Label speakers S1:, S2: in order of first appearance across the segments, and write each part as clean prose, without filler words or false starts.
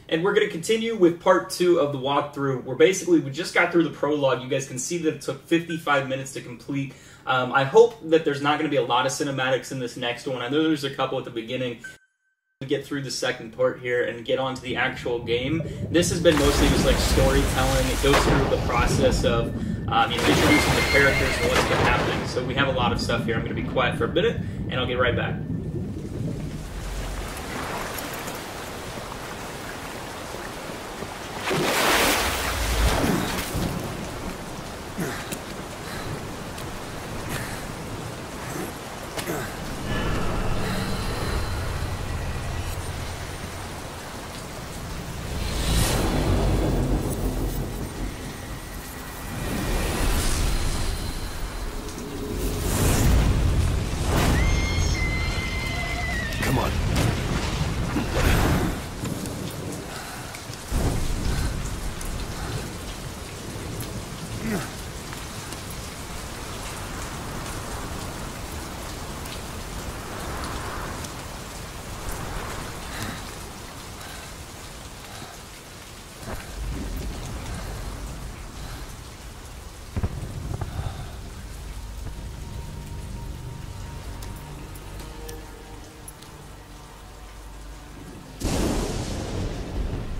S1: And we're going to continue with part 2 of the walkthrough, where basically we just got through the prologue. You guys can see that it took 55 minutes to complete. I hope that there's not going to be a lot of cinematics in this next one. I know there's a couple at the beginning. We get through the second part here and get on to the actual game. This has been mostly just like storytelling. It goes through the process of introducing the characters and what's been happening. So we have a lot of stuff here. I'm going to be quiet for a minute, and I'll get right back.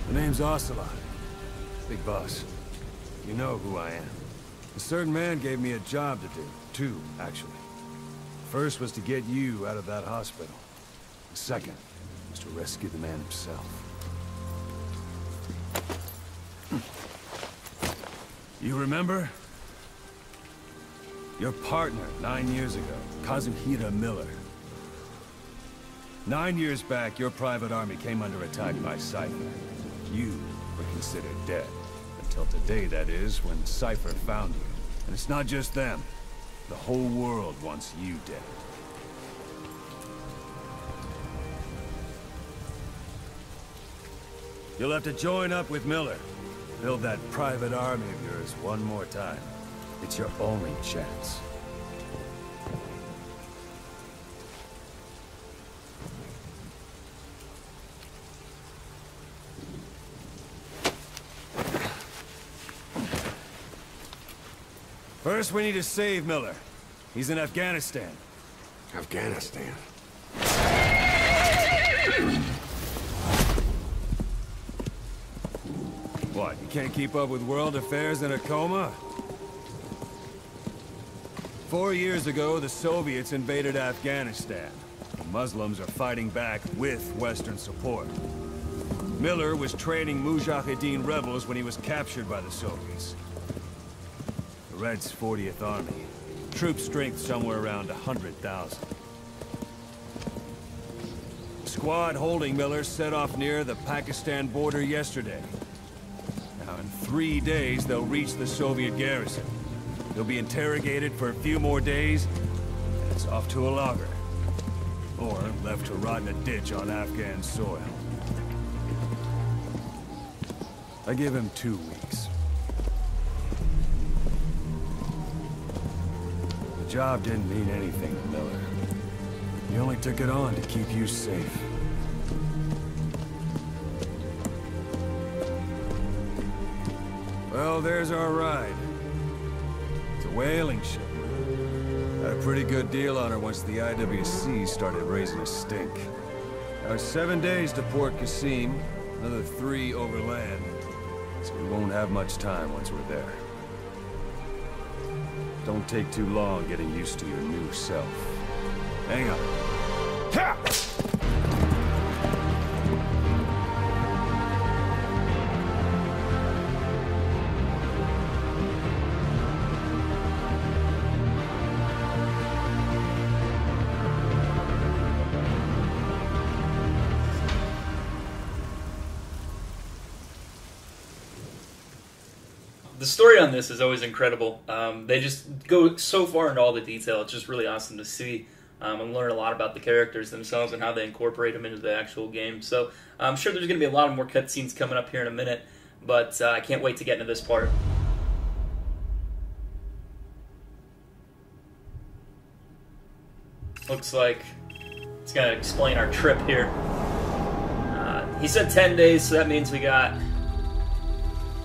S2: My name's Ocelot. Big boss. You know who I am. A certain man gave me a job to do. 2, actually. First was to get you out of that hospital. The second was to rescue the man himself. You remember? Your partner 9 years ago, Kazuhira Miller. 9 years back, your private army came under attack by Cypher. You were considered dead. Until today, that is, when Cypher found you. And it's not just them. The whole world wants you dead. You'll have to join up with Miller. Build that private army of yours one more time. It's your only chance. First, we need to save Miller. He's in Afghanistan.
S3: Afghanistan?
S2: What, you can't keep up with world affairs in a coma? 4 years ago, the Soviets invaded Afghanistan. The Muslims are fighting back with Western support. Miller was training Mujahideen rebels when he was captured by the Soviets. The Red's 40th Army. Troop strength somewhere around 100,000. The squad holding Miller set off near the Pakistan border yesterday. Now in 3 days, they'll reach the Soviet garrison. They'll be interrogated for a few more days, and it's off to a lager. Or left to rot in a ditch on Afghan soil. I give him 2 weeks. The job didn't mean anything to Miller. He only took it on to keep you safe. Well, there's our ride. It's a whaling ship. Had a pretty good deal on her once the IWC started raising a stink. Now it's 7 days to Port Qasim, another 3 overland. So we won't have much time once we're there. Don't take too long getting used to your new self. Hang on. Ha!
S1: The story on this is always incredible. They just go so far into all the detail. It's just really awesome to see and learn a lot about the characters themselves and how they incorporate them into the actual game. So I'm sure there's going to be a lot of more cutscenes coming up here in a minute, but I can't wait to get into this part. Looks like it's going to explain our trip here. He said 10 days, so that means we got,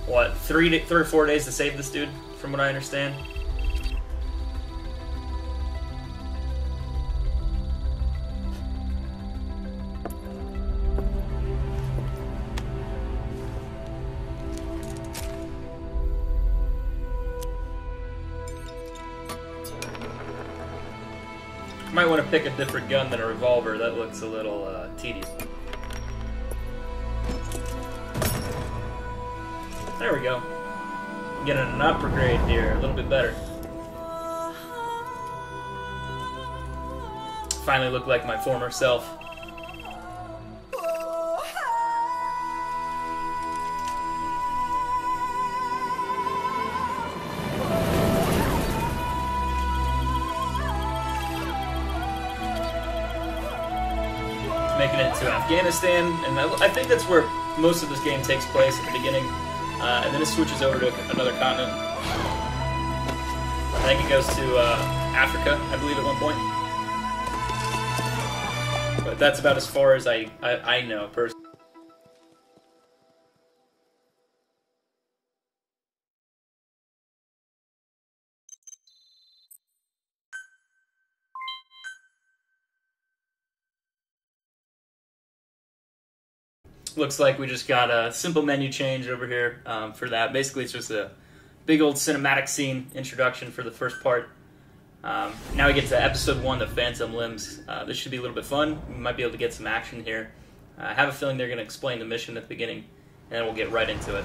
S1: what, 3 or 4 days to save this dude, from what I understand. Might want to pick a different gun than a revolver. That looks a little tedious. There we go. Getting an upgrade here, a little bit better. Finally look like my former self. Making it to Afghanistan, and I think that's where most of this game takes place at the beginning, and then it switches over to another continent. I think it goes to Africa, I believe, at one point. But that's about as far as I know, personally. Looks like we just got a simple menu change over here for that. Basically, it's just a big old cinematic scene introduction for the first part. Now we get to episode 1, the Phantom Limbs. This should be a little bit fun. We might be able to get some action here. I have a feeling they're going to explain the mission at the beginning, and then we'll get right into it.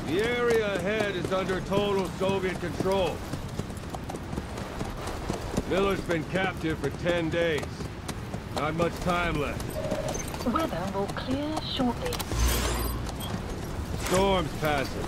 S2: The area ahead is under total Soviet control. Miller's been captive for 10 days. Not much time left.
S4: Weather will clear shortly.
S2: Storm's passing.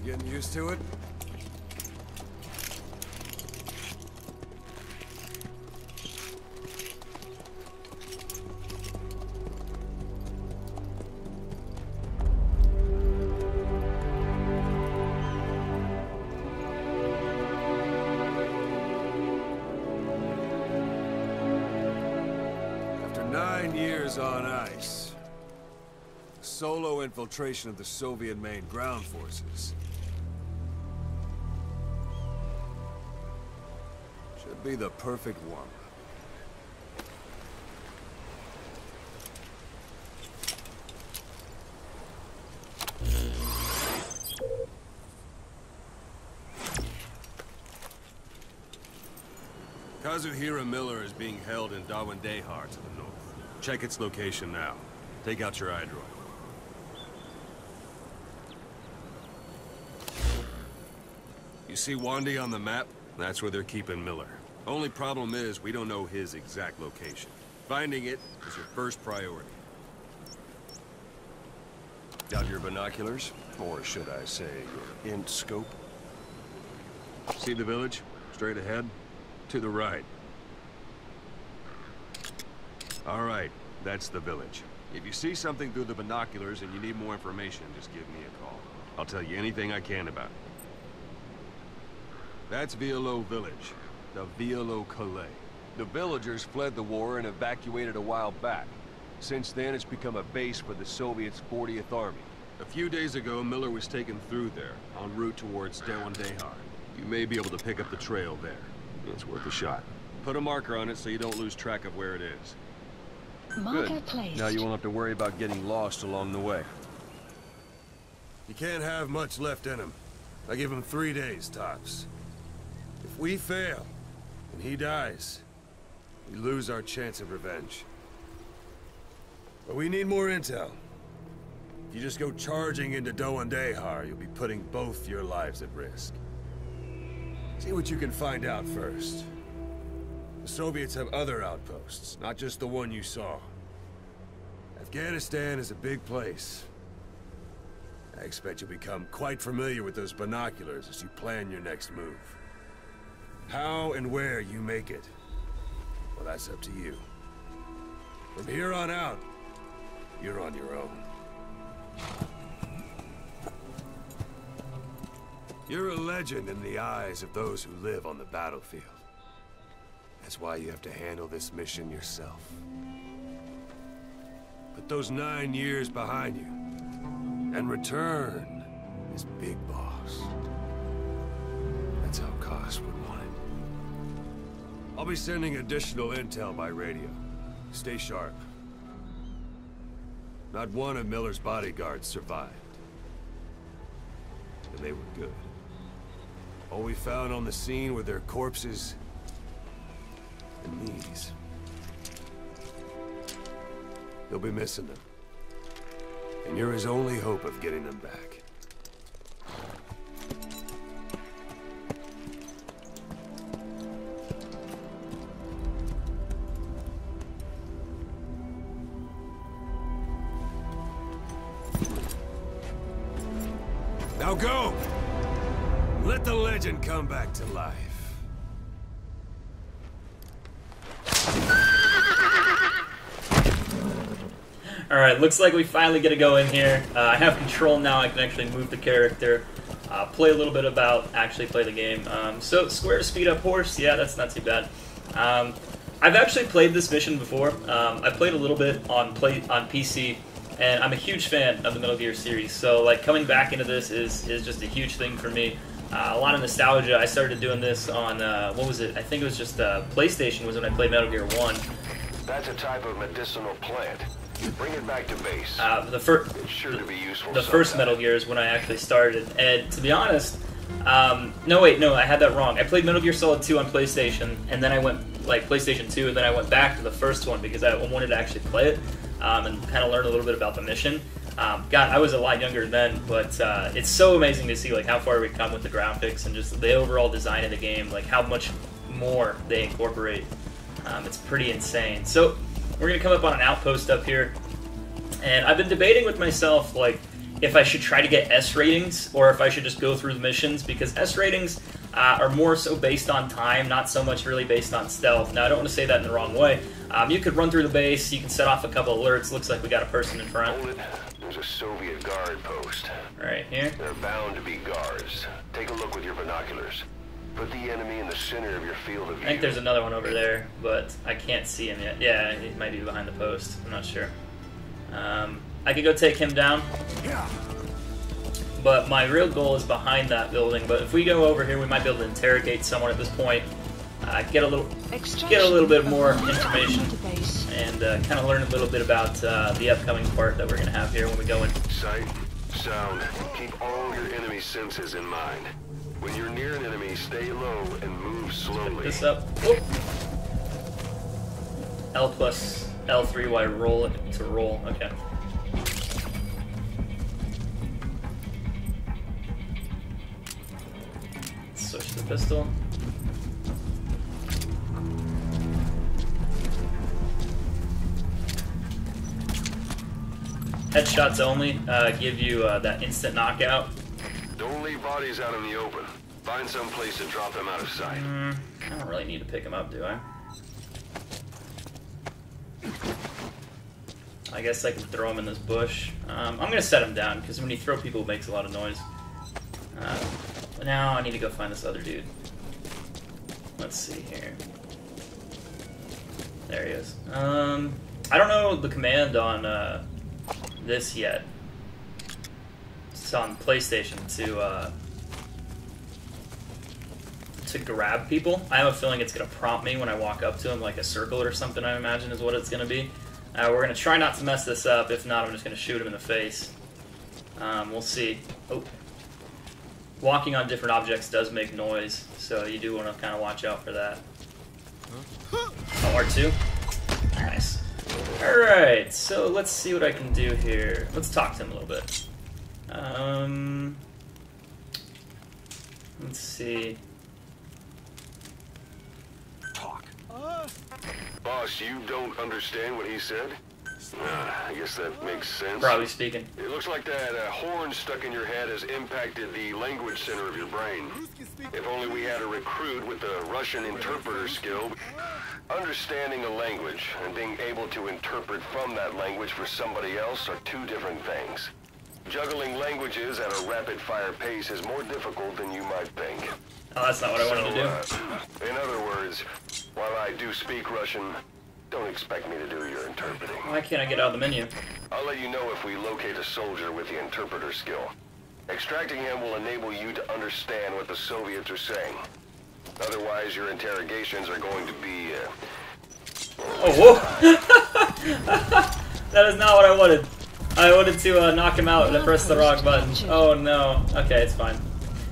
S2: Getting used to it? After 9 years on ice, solo infiltration of the Soviet main ground forces. Should be the perfect warm-up. Kazuhira Miller is being held in Dawandehar to the north. Check its location now. Take out your iDroid. You see Wandy on the map? That's where they're keeping Miller. Only problem is, we don't know his exact location. Finding it is your first priority. Got your binoculars? Or should I say, your int scope? See the village? Straight ahead? To the right. All right, that's the village. If you see something through the binoculars and you need more information, just give me a call. I'll tell you anything I can about it. That's Wialo Village, the Wialo Kallai. The villagers fled the war and evacuated a while back. Since then, it's become a base for the Soviets' 40th Army. A few days ago, Miller was taken through there, en route towards Dawandehar. You may be able to pick up the trail there. It's worth a shot. Put a marker on it so you don't lose track of where it is.
S4: Marker
S2: Good.
S4: placed.
S2: Now you won't have to worry about getting lost along the way.
S3: He can't have much left in him. I give him 3 days, tops. If we fail, and he dies, we lose our chance of revenge. But we need more intel. If you just go charging into Doandehar, you'll be putting both your lives at risk. See what you can find out first. The Soviets have other outposts, not just the one you saw. Afghanistan is a big place. I expect you'll become quite familiar with those binoculars as you plan your next move. How and where you make it, well, that's up to you. From here on out, you're on your own. You're a legend in the eyes of those who live on the battlefield. That's why you have to handle this mission yourself. Put those 9 years behind you, and return as Big Boss. That's how Koss would want it. I'll be sending additional intel by radio. Stay sharp. Not one of Miller's bodyguards survived. And they were good. All we found on the scene were their corpses and knees. You'll be missing them. And you're his only hope of getting them back. Now go! Let the legend come back to life.
S1: Alright, looks like we finally get to go in here. I have control now, I can actually move the character, play a little bit about, actually play the game. So, square to speed up horse, yeah, that's not too bad. I've actually played this mission before. I played a little bit on PC, and I'm a huge fan of the Metal Gear series, so like coming back into this is just a huge thing for me. A lot of nostalgia. I started doing this on, what was it? I think it was just PlayStation was when I played Metal Gear 1.
S3: That's a type of medicinal plant. Bring it back to base.
S1: It's
S3: sure to be useful.
S1: The first Metal Gear is when I actually started, and to be honest, no, I had that wrong. I played Metal Gear Solid 2 on PlayStation, and then I went, like, PlayStation 2, and then I went back to the first one because I wanted to actually play it, and kind of learn a little bit about the mission. God, I was a lot younger then, but it's so amazing to see, like, how far we've come with the graphics and just the overall design of the game, like, how much more they incorporate. It's pretty insane. So, we're going to come up on an outpost up here, and I've been debating with myself, like, if I should try to get S ratings, or if I should just go through the missions, because S ratings are more so based on time, not so much really based on stealth. Now, I don't want to say that in the wrong way. You could run through the base, you can set off a couple alerts, looks like we got a person in front.
S3: Hold it. There's a Soviet guard post.
S1: Right here.
S3: They're bound to be guards. Take a look with your binoculars. Put the enemy in the center of your field of view.
S1: I think there's another one over there, but I can't see him yet. Yeah, he might be behind the post. I'm not sure. I could go take him down. But my real goal is behind that building. But if we go over here, we might be able to interrogate someone at this point. Get a little bit more information, and kind of learn a little bit about the upcoming part that we're going to have here when we go in.
S3: Sight, sound. Keep all your enemy senses in mind. When you're near an enemy, stay low and move slowly.
S1: Pick this up. Whoop. L plus L3 while roll it to roll. Okay. Switch the pistol. Headshots only give you that instant knockout.
S3: Don't leave bodies out in the open. Find some place to drop them out of sight.
S1: I don't really need to pick them up, do I? I guess I can throw them in this bush. I'm going to set them down, because when you throw people, it makes a lot of noise. Now I need to go find this other dude. Let's see here. There he is. I don't know the command on this yet. It's on PlayStation to grab people. I have a feeling it's going to prompt me when I walk up to him, like a circle or something, I imagine is what it's going to be. We're going to try not to mess this up. If not, I'm just going to shoot him in the face. We'll see. Oh. Walking on different objects does make noise, so you do want to kind of watch out for that. Oh, R2? Nice. Alright, so let's see what I can do here. Let's talk to him a little bit. Let's see.
S3: Talk. Boss, you don't understand what he said? I guess that makes sense.
S1: Broadly speaking.
S3: It looks like that horn stuck in your head has impacted the language center of your brain. If only we had a recruit with the Russian interpreter skill. Understanding a language and being able to interpret from that language for somebody else are two different things. Juggling languages at a rapid-fire pace is more difficult than you might think.
S1: Oh, that's not what I wanted to do.
S3: In other words, while I do speak Russian, don't expect me to do your interpreting.
S1: Why can't I get out of the menu?
S3: I'll let you know if we locate a soldier with the interpreter skill. Extracting him will enable you to understand what the Soviets are saying. Otherwise, your interrogations are going to be...
S1: Oh, whoa! That is not what I wanted. I wanted to knock him out and I pressed the wrong button. Oh no. Okay, it's fine.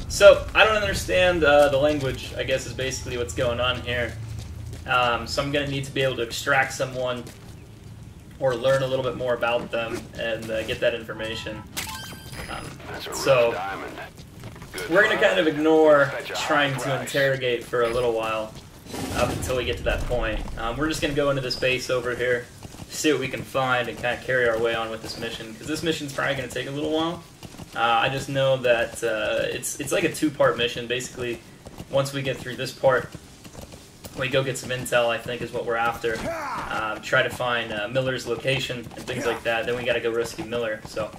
S1: So, I don't understand the language, I guess is basically what's going on here. So I'm going to need to be able to extract someone or learn a little bit more about them and get that information. So we're going to kind of ignore trying to interrogate for a little while up until we get to that point. We're just going to go into this base over here, see what we can find, and kind of carry our way on with this mission, because this mission's probably going to take a little while. I just know that it's like a two-part mission. Basically, once we get through this part, we go get some intel, I think is what we're after. Try to find Miller's location and things like that. Then we gotta go rescue Miller, so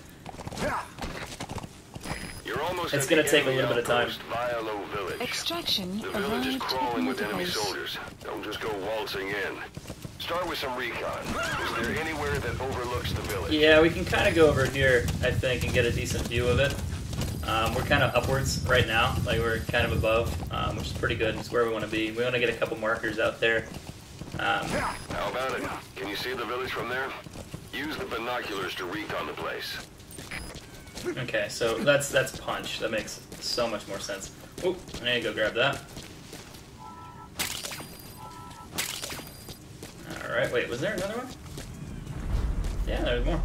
S1: it's gonna take a little bit of time.
S4: Extraction
S3: The village is
S4: arrived
S3: crawling
S4: at
S3: with enemy
S4: base.
S3: soldiers. Don't just go waltzing in. Start with some recon. Is there anywhere that overlooks the village?
S1: Yeah, we can kind of go over here, I think, and get a decent view of it. We're kind of upwards right now, like we're kind of above, which is pretty good. It's where we want to be. We want to get a couple markers out there.
S3: How about it? Can you see the village from there? Use the binoculars to recon the place.
S1: Okay, so that's punch. That makes so much more sense. Oh, I need to go grab that. Alright, wait, was there another one? Yeah, there's more.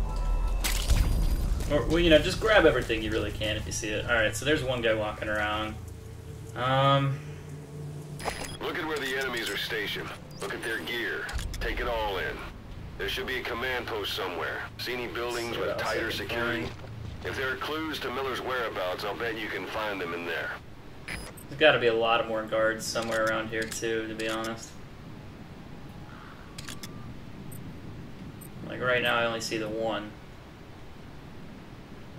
S1: Or, well, you know, just grab everything you really can if you see it. Alright, so there's one guy walking around.
S3: Look at where the enemies are stationed. Look at their gear. Take it all in. There should be a command post somewhere. See any buildings with tighter security? If there are clues to Miller's whereabouts, I'll bet you can find them in there.
S1: There's got to be a lot of more guards somewhere around here too, to be honest. Like right now I only see the one.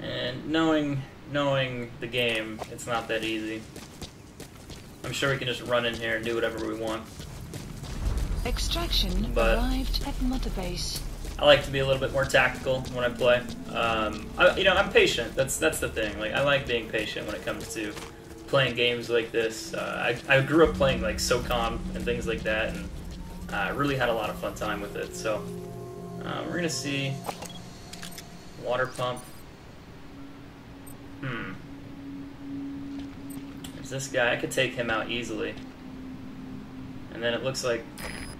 S1: And knowing the game, it's not that easy. I'm sure we can just run in here and do whatever we want.
S4: Extraction
S1: But
S4: arrived at Mother Base.
S1: I like to be a little bit more tactical when I play. I'm patient. That's the thing. Like, I like being patient when it comes to playing games like this. I grew up playing like SOCOM and things like that, and I really had a lot of fun time with it. So we're gonna see water pump. There's this guy. I could take him out easily. And then it looks like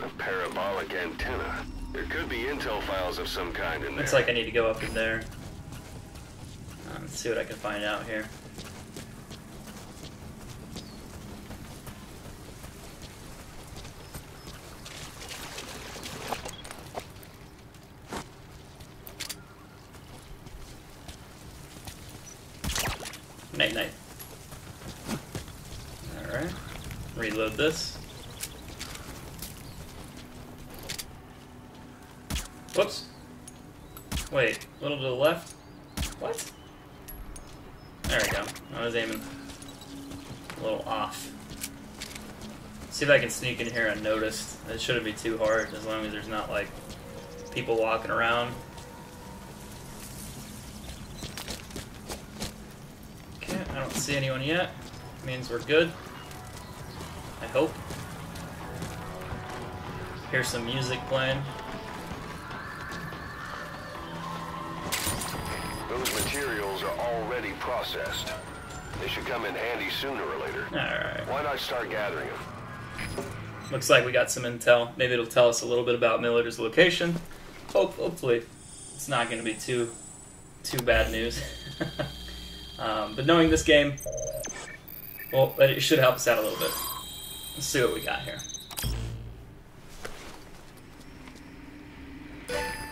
S3: a parabolic antenna. There could be intel files of some kind in there.
S1: looks like I need to go up in there. Let's see what I can find out here. Night night. Alright. Reload this. Whoops. Wait, a little to the left? What? There we go. I was aiming a little off. See if I can sneak in here unnoticed. It shouldn't be too hard as long as there's not like people walking around. Okay, I don't see anyone yet. Means we're good. I hope. Here's some music playing.
S3: Those materials are already processed. They should come in handy sooner or later.
S1: Alright.
S3: Why not start gathering them?
S1: Looks like we got some intel. Maybe it'll tell us a little bit about Miller's location. Hopefully it's not going to be too bad news. But knowing this game, well, it should help us out a little bit. Let's see what we got here.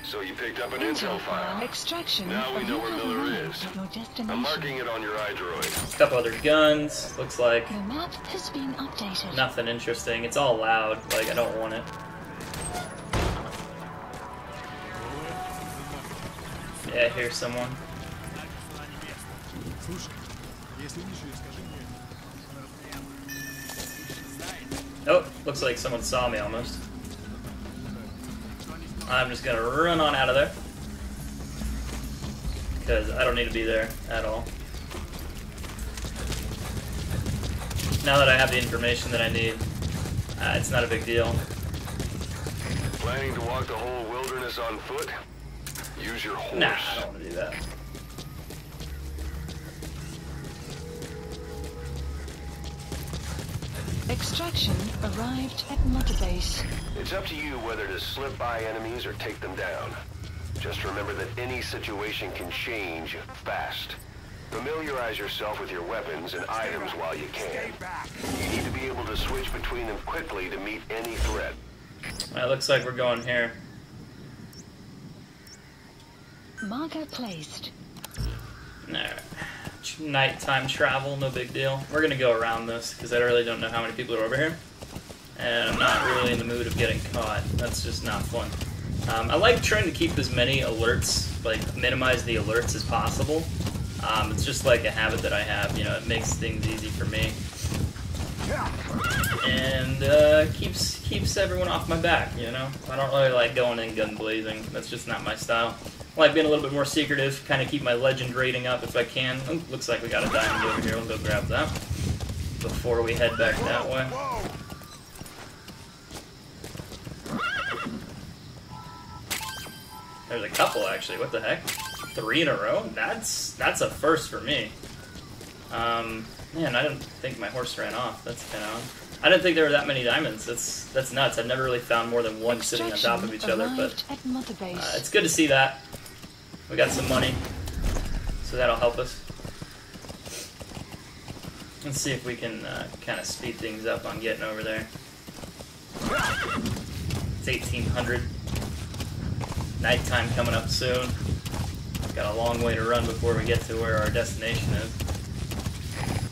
S3: So you picked up an intel file.
S4: Extraction.
S3: Now we know where Miller is.
S4: Your destination.
S3: I'm marking it on your iDroid.
S1: A couple other guns. Looks like
S4: Your map has been updated.
S1: nothing interesting. It's all loud. Like, I don't want it. Yeah, here's someone. Oh, looks like someone saw me almost. I'm just gonna run on out of there, because I don't need to be there at all. Now that I have the information that I need, it's not a big deal.
S3: Planning to walk the whole wilderness on foot? Use your horse.
S1: Nah, I don't want to do that.
S4: Extraction arrived at Mother Base.
S3: It's up to you whether to slip by enemies or take them down. Just remember that any situation can change fast. Familiarize yourself with your weapons and items while you can. You need to be able to switch between them quickly to meet any threat.
S1: It looks like we're going here.
S4: Marker placed.
S1: Alright. Nighttime travel, no big deal. We're gonna go around this, because I really don't know how many people are over here. And I'm not really in the mood of getting caught. That's just not fun. I like trying to keep as many alerts, like minimize the alerts as possible. It's just like a habit that I have, you know, it makes things easy for me. And keeps everyone off my back, you know? I don't really like going in gun blazing. That's just not my style. I like being a little bit more secretive, kind of keep my legend rating up if I can. Oh, looks like we got a diamond over here. We'll go grab that before we head back that way. There's a couple, actually. What the heck? 3 in a row? That's a first for me. Man, I didn't think my horse ran off. That's kind of odd. I didn't think there were that many diamonds. That's nuts. I've never really found more than one sitting on top of each other, but it's good to see that. We got some money, so that'll help us. Let's see if we can kind of speed things up on getting over there. It's 1800. Nighttime coming up soon. Got a long way to run before we get to where our destination is.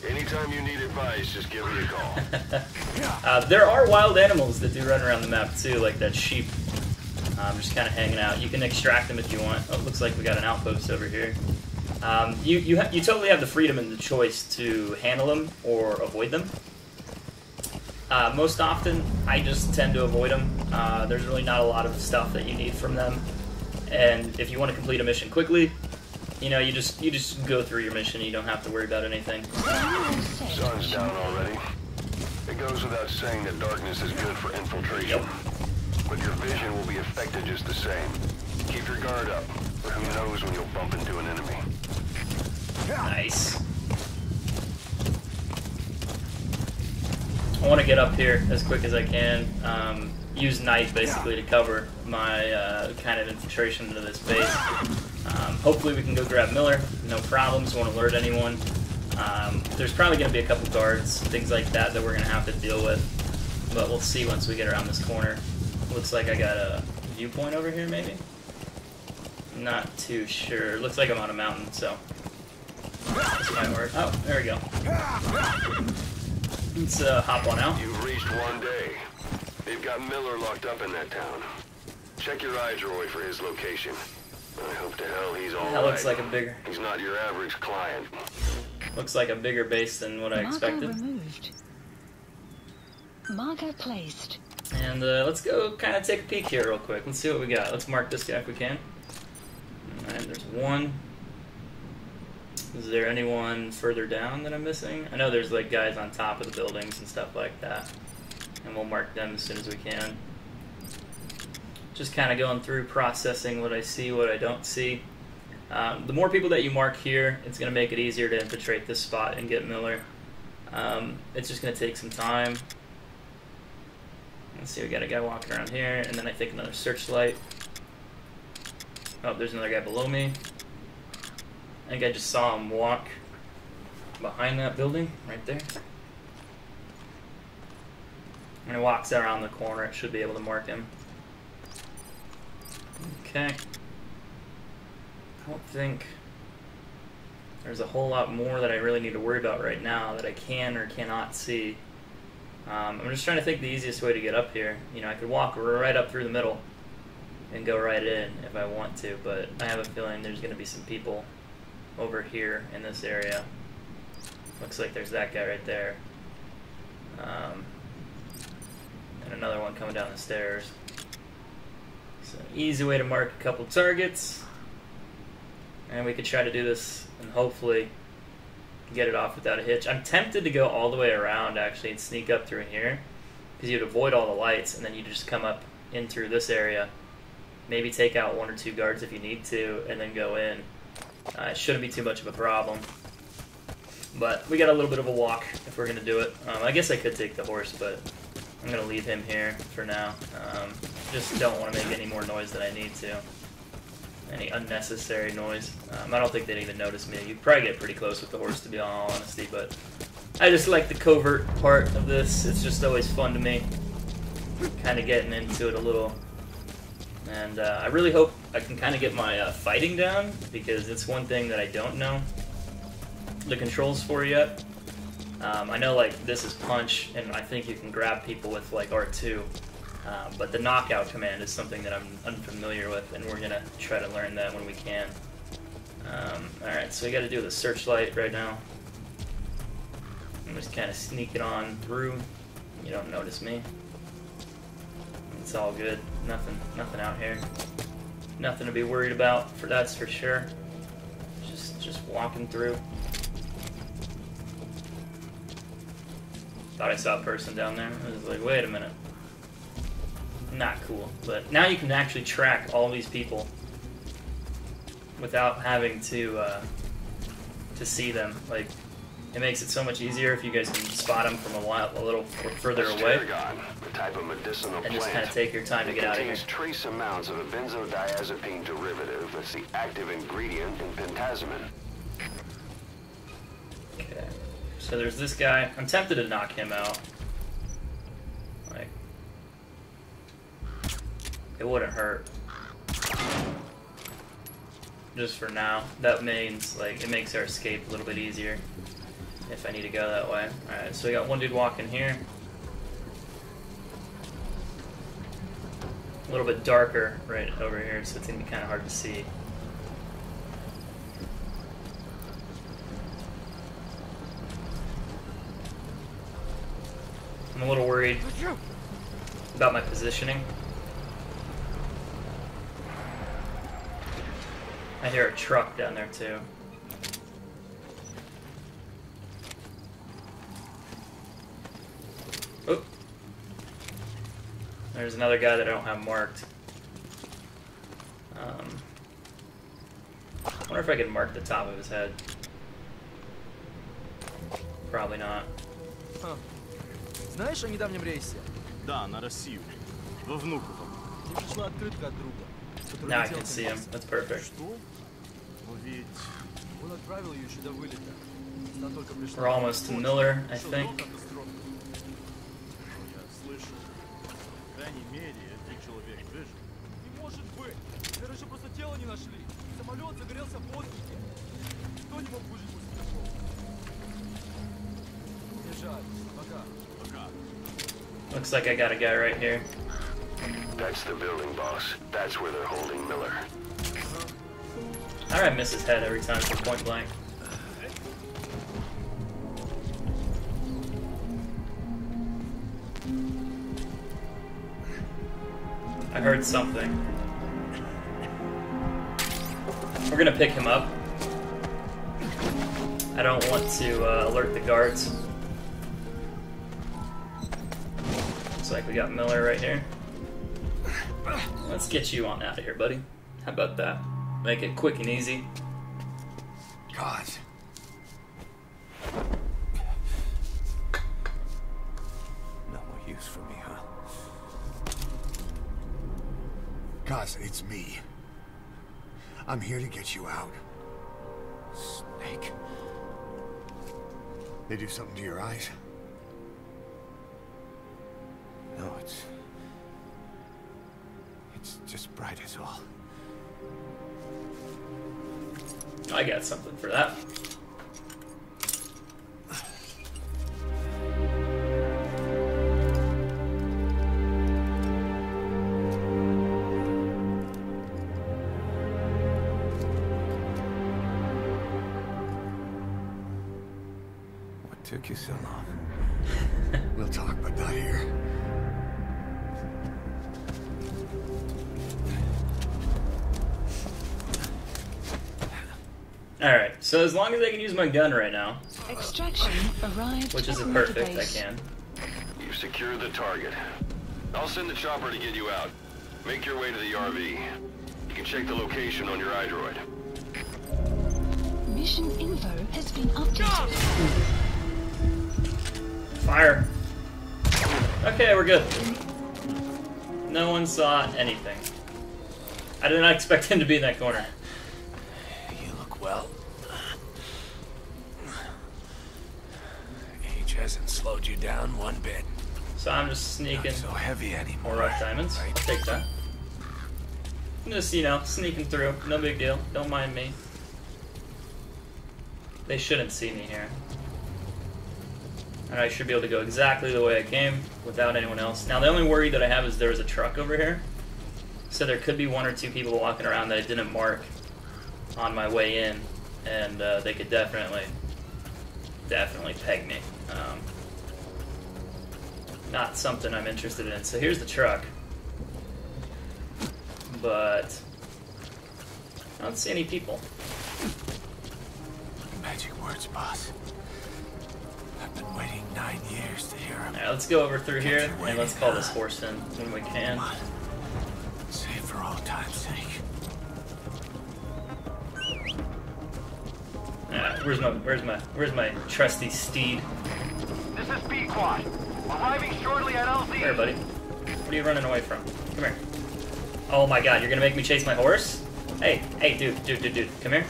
S3: Anytime you need advice, just give me a call.
S1: There are wild animals that do run around the map too, like that sheep. Just kind of hanging out. You can extract them if you want. Oh, it looks like we got an outpost over here. You totally have the freedom and the choice to handle them or avoid them. Most often, I just tend to avoid them. There's really not a lot of stuff that you need from them. And if you want to complete a mission quickly, you know, you just go through your mission. You don't have to worry about anything.
S3: Sun's down already. It goes without saying that darkness is good for infiltration.
S1: Yep.
S3: But your vision will be affected just the same. Keep your guard up, or who knows when you'll bump into an enemy.
S1: Nice. I want to get up here as quick as I can. Use night basically to cover my kind of infiltration into this base. Hopefully we can go grab Miller. No problems. Won't alert anyone. There's probably going to be a couple guards, things like that we're going to have to deal with. But we'll see once we get around this corner. Looks like I got a viewpoint over here, maybe? Not too sure. Looks like I'm on a mountain, so this might work. Oh, there we go. Let's hop on out.
S3: You've reached one day. They've got Miller locked up in that town. Check your iDroid for his location. I hope to hell he's all right.
S1: That looks like a bigger.
S3: He's not your average client.
S1: Looks like a bigger base than what I expected.
S4: Marker removed. Marker placed.
S1: And let's go kind of take a peek here real quick. Let's see what we got. Let's mark this guy if we can. Alright, there's one. Is there anyone further down that I'm missing? I know there's like guys on top of the buildings and stuff like that. And we'll mark them as soon as we can. Just kind of going through, processing what I see, what I don't see. The more people that you mark here, it's going to make it easier to infiltrate this spot and get Miller. It's just going to take some time. Let's see, we got a guy walking around here, and then I think another searchlight. Oh, there's another guy below me. I think I just saw him walk behind that building, right there. When he walks around the corner, it should be able to mark him. Okay. I don't think there's a whole lot more that I really need to worry about right now that I can or cannot see. I'm just trying to think the easiest way to get up here. You know, I could walk right up through the middle and go right in if I want to, but I have a feeling there's going to be some people over here in this area. Looks like there's that guy right there. And another one coming down the stairs. So easy way to mark a couple targets. And we could try to do this and hopefully get it off without a hitch. I'm tempted to go all the way around actually and sneak up through here, because you'd avoid all the lights and then you just come up in through this area. Maybe take out 1 or 2 guards if you need to and then go in. It shouldn't be too much of a problem. But we got a little bit of a walk if we're going to do it. I guess I could take the horse, but I'm going to leave him here for now. Just don't want to make any more noise than I need to. Any unnecessary noise. I don't think they'd even notice me. You'd probably get pretty close with the horse, to be all honesty, but I just like the covert part of this. It's just always fun to me. Kind of getting into it a little. And I really hope I can kind of get my fighting down, because it's one thing that I don't know the controls for yet. I know like this is punch, and I think you can grab people with like R2. But the knockout command is something that I'm unfamiliar with, and we're going to try to learn that when we can. Alright, so we got to do the searchlight right now. I'm just kind of sneaking on through. You don't notice me. It's all good. Nothing out here. Nothing to be worried about, that's for sure. Just walking through. Thought I saw a person down there. I was like, wait a minute. Not cool, but now you can actually track all these people without having to see them. Like, it makes it so much easier if you guys can spot them from a little further away,
S3: the type of medicinal
S1: and just kind of take your time to get out of here.
S3: It contains trace amounts of a benzodiazepine derivative that's the active ingredient in pentazimine.
S1: Okay, so there's this guy. I'm tempted to knock him out. Like, it wouldn't hurt. Just for now. That means, like, it makes our escape a little bit easier if I need to go that way. Alright, so we got one dude walking here. A little bit darker right over here, so it's going to be kind of hard to see. I'm a little worried about my positioning. I hear a truck down there too. Oh. There's another guy that I don't have marked. I wonder if I can mark the top of his head. Probably not.
S5: Знаешь о недавнем рейсе?
S6: Да, на Россию. Во Внуково.
S5: Мне пришла открытка от друга.
S1: Now I can see him. That's perfect.
S6: Что? Но ведь...
S5: Он отправил ее еще до вылета. Она только пришла.
S1: We're almost to Miller, I think.
S6: Я слышал. По крайней мере, этот человек выжил.
S5: Не может быть! Наверное, еще просто тело не нашли. Самолет загорелся в воздухе. Кто не мог выжить после такого? Мне жаль. Пока.
S1: Looks like I got a guy right here.
S3: That's the building, boss. That's where they're holding Miller.
S1: I miss his head every time from point blank. I heard something. We're gonna pick him up. I don't want to alert the guards. Looks like we got Miller right here. Let's get you on out of here, buddy. How about that? Make it quick and easy.
S3: God. No more use for me, huh?
S7: Kaz, it's me. I'm here to get you out.
S3: Snake.
S7: They do something to your eyes?
S3: No, it's just bright as all.
S1: I got something for that.
S3: What took you so long?
S7: We'll talk, but not here.
S1: Alright, so as long as I can use my gun right now,
S4: Extraction arrived.
S1: which
S4: at
S1: isn't perfect, I
S4: Motorbase.
S1: can.
S8: You've secured the target. I'll send the chopper to get you out. Make your way to the RV. You can check the location on your iDroid.
S4: Mission info has been updated.
S1: Fire. Okay, we're good. No one saw anything. I did not expect him to be in that corner.
S3: You look well. Age hasn't slowed you down one bit.
S1: So I'm just sneaking
S3: Not so heavy anymore.
S1: more rough diamonds.
S3: Right?
S1: I'll take that. I'm just, you know, sneaking through. No big deal. Don't mind me. They shouldn't see me here. And I should be able to go exactly the way I came without anyone else. Now, the only worry that I have is there's a truck over here. So there could be one or two people walking around that I didn't mark on my way in. And they could definitely peg me. Not something I'm interested in. So here's the truck. But I don't see any people.
S3: Magic words, boss. I've been waiting 9 years to hear him.
S1: Alright, let's go over through here and let's call this horse in when we can.
S3: Come on. Save for all time's sake.
S1: Alright, where's my trusty steed?
S5: This is B-Quad. Arriving shortly at LZ.
S1: Here, buddy. What are you running away from? Come here. Oh my god, you're gonna make me chase my horse? Hey, dude, come here.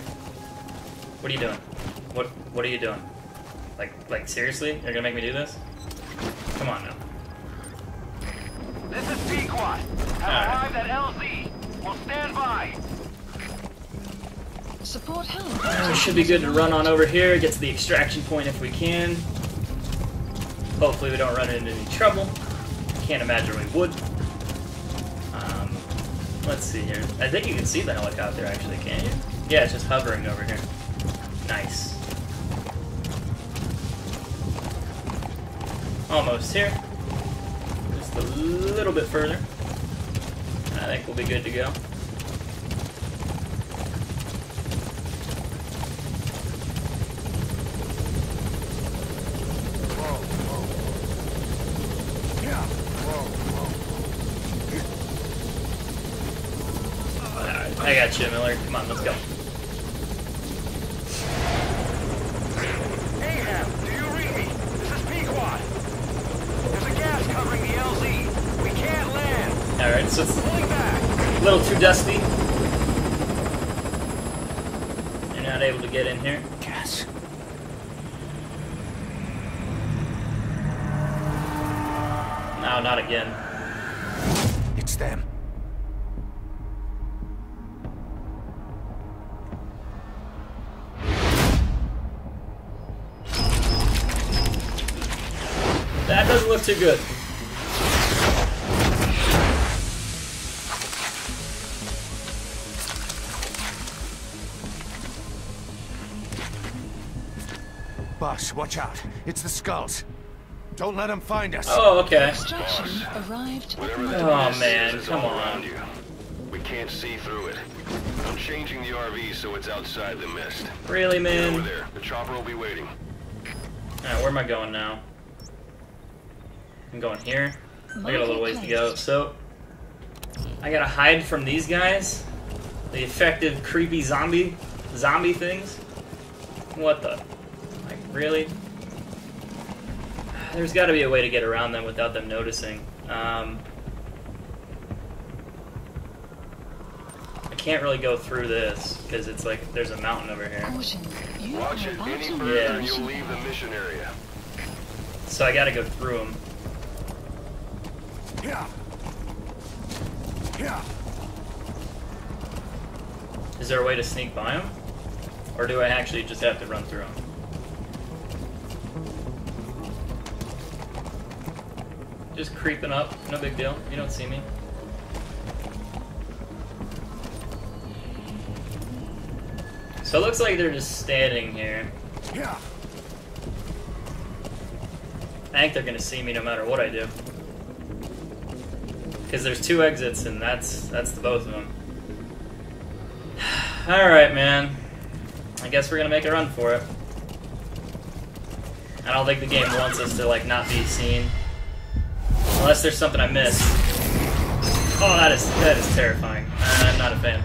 S1: What are you doing? What are you doing? Like seriously? You're gonna make me do this? Come on now.
S5: This is B-Quad. Have arrived at LZ. We'll stand by.
S4: Support helicopter.
S1: We should be good to run on over here, get to the extraction point if we can. Hopefully we don't run into any trouble. Can't imagine we would. Let's see here. I think you can see the helicopter actually, can't you? Yeah, it's just hovering over here. Nice. Almost here. Just a little bit further. I think we'll be good to go. Alright, I got you, Miller. Come on, let's go.
S5: Ahab, do you read me? This is P-Quad. There's a gas covering the LZ. We can't land.
S1: Alright, so it's
S5: Pulling back.
S1: a little too dusty. You're not able to get in here.
S3: Gas.
S1: No, not again.
S3: It's them.
S1: That doesn't look too good.
S3: Boss, watch out. It's the skulls. Don't let them find us.
S1: Oh, okay.
S4: Extraction arrived at
S8: Whatever that
S1: Oh,
S8: mist
S1: man,
S8: is
S1: come
S8: all
S1: on.
S8: around you. We can't see through it. I'm changing the RV so it's outside the mist.
S1: Really,
S8: Get over
S1: man?
S8: there. The chopper will be waiting.
S1: Alright, where am I going now? I'm going here. I got a little ways to go. So, I gotta hide from these guys. The effective, creepy zombie things. What the? Like, really? There's got to be a way to get around them without them noticing. I can't really go through this because it's like there's a mountain over here.
S4: Caution, you
S8: Watch
S4: are
S8: it
S4: about
S8: any
S4: to
S8: further
S1: Yeah.
S8: and you'll leave the mission area.
S1: So I got to go through them.
S7: Yeah. Yeah.
S1: Is there a way to sneak by them? Or do I actually just have to run through them? Just creeping up, no big deal. You don't see me. So it looks like they're just standing here.
S7: Yeah.
S1: I think they're gonna see me no matter what I do. Because there's 2 exits and that's the both of them. Alright, man. I guess we're gonna make a run for it. I don't think the game wants us to, like, not be seen. Unless there's something I missed. Oh, that is terrifying. I'm not a fan.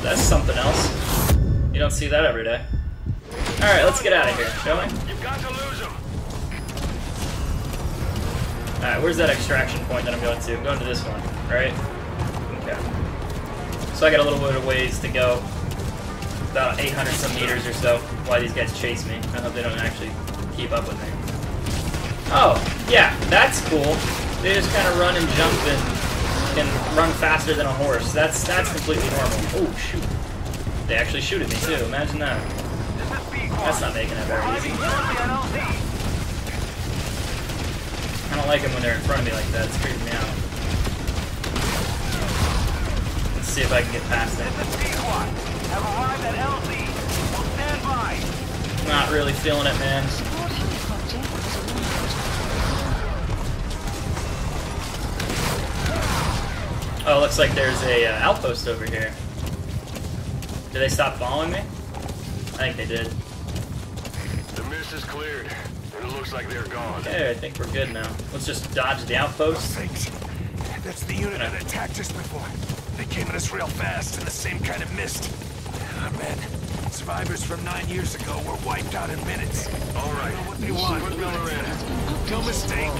S1: That's something else. You don't see that every day. Alright, let's get out of here, shall we?
S8: You've got to lose them.
S1: Alright, where's that extraction point that I'm going to? I'm going to this one, right? Okay. So I got a little bit of ways to go. About 800 some meters or so while these guys chase me. I hope they don't actually keep up with me. Oh, yeah, that's cool. They just kind of run and jump and can run faster than a horse. That's completely normal. Oh, shoot. They actually shoot at me, too. Imagine that. That's not making it very easy. I don't like them when they're in front of me like that. It's creeping me out. Let's see if I can get past it. Not really feeling it, man.
S4: Support helicopter has arrived.
S1: Oh, looks like there's a outpost over here. Did they stop following me? I think they did.
S8: The mist is cleared, and it looks like they're gone.
S1: Okay, I think we're good now. Let's just dodge the outpost.
S7: Thanks. That's the unit that attacked us before. They came at us real fast in the same kind of mist. Oh, man. Survivors from 9 years ago were wiped out in minutes.
S8: All right,
S7: What they want.
S8: put Miller in.
S7: No mistake.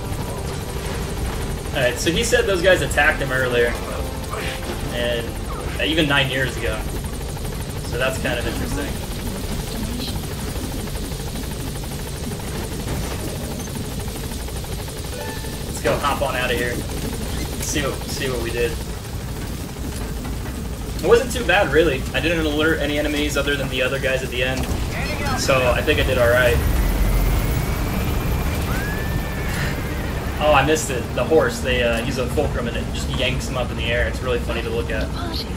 S1: Alright, so he said those guys attacked him earlier. And even 9 years ago. So that's kind of interesting. Let's go hop on out of here. See what we did. It wasn't too bad, really. I didn't alert any enemies other than the other guys at the end. So I think I did alright. Oh, I missed it. The horse, they use a fulcrum and it just yanks him up in the air. It's really funny to look at.
S4: Departing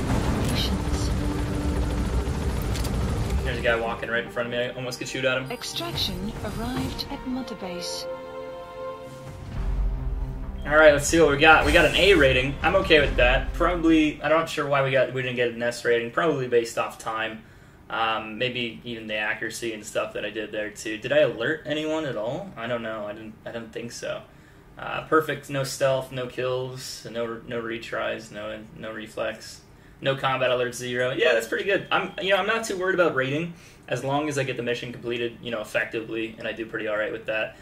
S4: operations.
S1: There's a guy walking right in front of me. I almost could shoot at him.
S4: Extraction arrived at Mother Base.
S1: Alright, let's see what we got. We got an A rating. I'm okay with that. Probably, I'm not sure why we didn't get an S rating. Probably based off time. Maybe even the accuracy and stuff that I did there too. Did I alert anyone at all? I don't know. I don't think so. Perfect. No stealth, no kills, no retries, no reflex, no combat alerts, 0. Yeah, that's pretty good. I'm not too worried about rating as long as I get the mission completed, effectively, and I do pretty all right with that.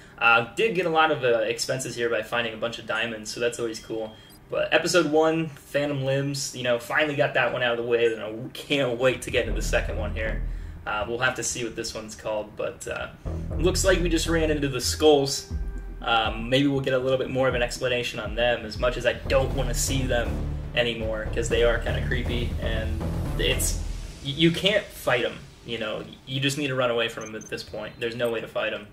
S1: Did get a lot of expenses here by finding a bunch of diamonds, so that's always cool. But episode 1, Phantom Limbs, finally got that one out of the way, and I can't wait to get into the second one here. We'll have to see what this one's called, but looks like we just ran into the skulls. Maybe we'll get a little bit more of an explanation on them, as much as I don't want to see them anymore, because they are kind of creepy, and you can't fight them, you just need to run away from them at this point. There's no way to fight them.